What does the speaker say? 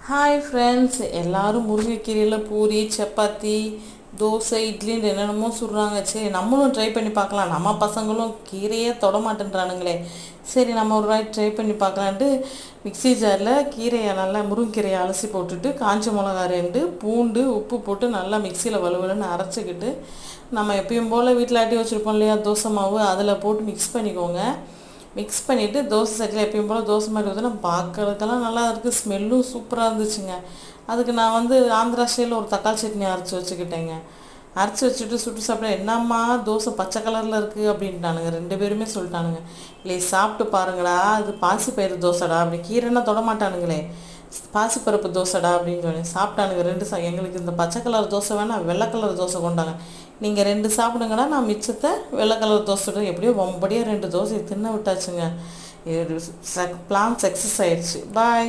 Hi friends, எல்லோரும் முருங்கைக்கீரையில் பூரி, சப்பாத்தி, தோசை, இட்லின்னு என்னென்னமோ சொல்கிறாங்க. சரி, நம்மளும் ட்ரை பண்ணி பார்க்கலாம். நம்ம பசங்களும் கீரையே தொட மாட்டேன்றானுங்களே. சரி, நம்ம ஒரு வாட்டி ட்ரை பண்ணி பார்க்கலான்ட்டு மிக்ஸி ஜாரில் கீரையை நல்லா முருங்கைக்கீரையை அலசி போட்டுட்டு காஞ்ச மிளகா 2, பூண்டு, உப்பு போட்டு நல்லா மிக்சியில் வலுவலுன்னு அரைச்சிக்கிட்டு நம்ம எப்பயும் போல் வீட்டில் ஆட்டி வச்சுருப்போம் இல்லையா தோசை மாவு, அதில் போட்டு மிக்ஸ் பண்ணிக்கோங்க. மிக்ஸ் பண்ணிவிட்டு தோசை சட்டியில் எப்பயும் போல் தோசை மாதிரி ஊற்றினா பார்க்குறதுக்கெல்லாம் நல்லா இருக்குது. ஸ்மெல்லும் சூப்பராக இருந்துச்சுங்க. அதுக்கு நான் ஆந்திரா ஸ்டைலில் ஒரு தக்காளி சட்னி அரைச்சி வச்சுக்கிட்டேங்க. அரைச்சி வச்சுட்டு சுட்டு சாப்பிட்டா என்னம்மா தோசை பச்சை கலரில் இருக்குது அப்படின்ட்டானுங்க. 2 பேருமே சொல்லிட்டானுங்க, இல்லை சாப்பிட்டு பாருங்கடா, அது பாசிப்பயிறு தோசைடா, அப்படி கீரைன்னா தொடமாட்டானுங்களே, பாசிப்பருப்பு தோசைடா அப்படின்னு சொல்லி சாப்பிட்டானுங்க. 2 எங்களுக்கு இந்த பச்சை கலர் தோசை வேணால் வெள்ளை கலர் தோசை கொண்டாங்க, நீங்கள் 2 சாப்பிடுங்கடா, நான் மிச்சத்தை வெள்ளை கலர் தோசை எப்படியோ வம்படியாக 2 தோசை தின்ன விட்டாச்சுங்க. பிளான் சக்ஸஸ் ஆயிடுச்சு. பாய்.